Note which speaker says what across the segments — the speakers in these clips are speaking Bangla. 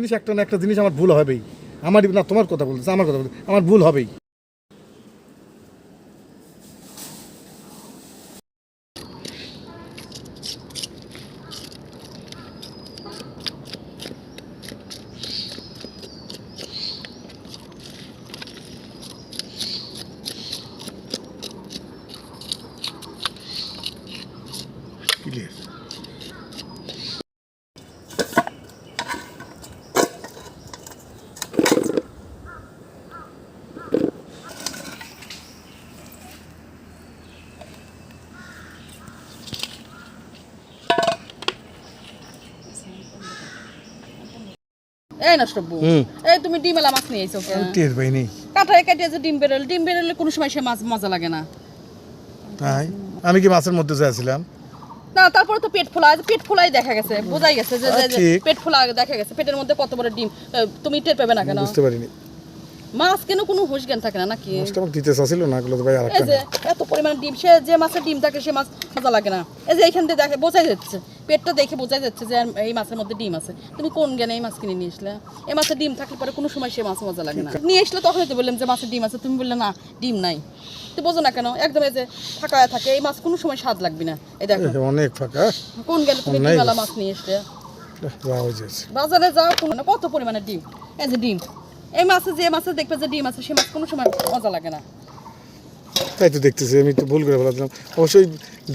Speaker 1: জিনিস একটা না একটা জিনিস আমার ভুল হবেই। আমার না তোমার কথা বলতেছে, আমার কথা বলতে আমার ভুল হবেই। ক্লিয়ার।
Speaker 2: এই নষ্টব্বু, এই তুমি ডিমেলা মাছ নিয়ে এসো কেন?
Speaker 1: টের পাই নেই।
Speaker 2: কাঁটায় কাটিয়ে যে ডিম বেরোলে কোনো সময় সে মাছ মজা লাগে না।
Speaker 1: তাই আমি কি মাছের মধ্যে যাচ্ছিলাম?
Speaker 2: না, তারপরে তো পেট ফোলাই দেখা গেছে, বোঝাই গেছে যে পেট ফোলা দেখা গেছে, পেটের মধ্যে কত বড় ডিম। তুমি টের পাবে না কেন?
Speaker 1: বুঝতে পারিনি।
Speaker 2: মাছ কেন কোনো হুঁশ জ্ঞান থাকে না নাকি?
Speaker 1: মাছটা আমাকে দিতে চাচ্ছিল না, গুলো তো ভাই আরেকটা।
Speaker 2: এই যে এত পরিমাণ ডিম, সে যে মাছের ডিম থাকে সে মাছ মজা লাগে না। এই যে এইখান থেকে দেখে বোঝাই যাচ্ছে, পেটটা দেখে বোঝাই যাচ্ছে যে এই মাছের মধ্যে ডিম আছে। তুমি কোন জ্ঞানে এই মাছ কিনে নিয়ে আসলে? এই মাছের ডিম থাকলে পরে কোনো সময় সে মাছ মজা লাগে না। নিয়ে আসলে তখনই তো বললাম যে মাছের ডিম আছে, তুমি বললে না ডিম নাই। তো বোঝো না কেন? একদম এই যে ফাঁকা থাকে, এই মাছ কোনো সময় স্বাদ লাগবে না। এই দেখো
Speaker 1: অনেক ফাঁকা।
Speaker 2: কোন জ্ঞানে তুমি ডিমওয়ালা মাছ নিয়ে আসলে? বাজারে যাও, কত পরিমাণে ডিম। এই যে ডিম, এই মাছে যে মাছে দেখবে যে ডিম আছে সে মাছ কোনো সময় মজা লাগে না।
Speaker 1: তাই তো দেখতেছি, আমি তো ভুল করে ফেলাম। অবশ্যই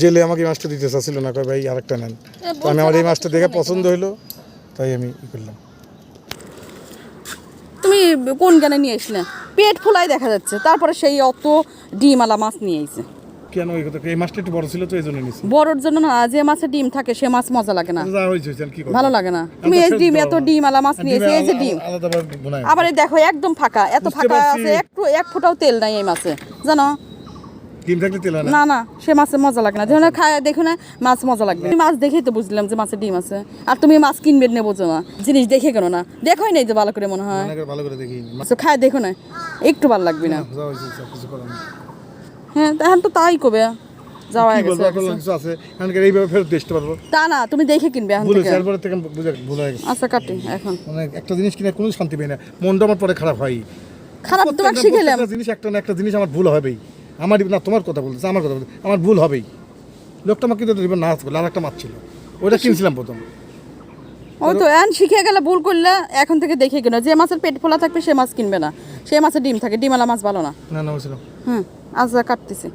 Speaker 1: জেলে আমাকে এই মাছটা দিতে চাচ্ছিল না, কয় ভাই আরেকটা নেন। তো আমি আমার এই মাছটা দেখে পছন্দ হইলো, তাই আমি ই করলাম।
Speaker 2: তুমি কোন গানে নিয়ে আসলে? পেট ফুলাই দেখা যাচ্ছে, তারপরে সেই অত ডিমওয়ালা মাছ নিয়ে এসেছে
Speaker 1: কেন? এই কথা, এই মাছটা একটু বড় ছিল তো এই জন্য নিছি।
Speaker 2: বড়র জন্য না, যে মাছে ডিম থাকে সে মাছ মজা লাগে না,
Speaker 1: যা হইছে হইছে, কি করব?
Speaker 2: ভালো লাগে না। তুমি এই ডিম, এত ডিমওয়ালা মাছ নিয়ে এসে, এই যে ডিম
Speaker 1: আলাদাভাবে বোনাই।
Speaker 2: আবার এই দেখো একদম ফাঁকা, এত ফাঁকা আছে, একটু এক ফোঁটাও তেল নাই এই মাছে, জানো?
Speaker 1: ডিম থাকলে তেল হয় না।
Speaker 2: না না, সে মাছে মজা লাগে না। যখন খায় দেখো না মাছ মজা লাগবে। মাছ দেখেই তো বুঝলাম যে মাছের ডিম আছে, আর তুমি মাছ কিনবে না, বোঝো না জিনিস দেখে কেন না? দেখোই নাই যে ভালো করে মনে হয়,
Speaker 1: ভালো করে দেখি
Speaker 2: খায় দেখো না, একটু ভালো লাগবে না।
Speaker 1: যা হইছে কিছু করার নেই।
Speaker 2: হ্যাঁ, এখন তো তাই কবে যাওয়া
Speaker 1: কি
Speaker 2: গেছে।
Speaker 1: বলবো, কিছু আছে এখানকার, এইভাবে ফেরত দিতে পারবো
Speaker 2: তা না, তুমি দেখে কিনবে এখন
Speaker 1: ভুলে
Speaker 2: থেকে।
Speaker 1: তারপরে থেকে ভুল হয়ে গেছে।
Speaker 2: আচ্ছা কাটি এখন।
Speaker 1: মানে একটা জিনিস কিনে কোনো শান্তি পাই না, মনটা আমার পরে খারাপ হয়।
Speaker 2: খারাপ তোমাকে শিখেলাম।
Speaker 1: জিনিস একটা না একটা জিনিস আমার ভুল হবেই। আমার না তোমার কথা বলতেছে, আমার কথা বলতে আমার ভুল হবেই। লোকটা আমাকে কিন্তু না করলো, আর একটা মাছ ছিল ওইটা কিনছিলাম প্রথম।
Speaker 2: ওই তো এখন শিখে গেলে, ভুল করলে এখন থেকে দেখে কিনো। যে মাছের পেট ফোলা থাকবে সে মাছ কিনবে না, সে মাছের ডিম থাকে, ডিমওয়ালা মাছ ভালো না।
Speaker 1: না না, ছিল।
Speaker 2: আচ্ছা কাটতেছি।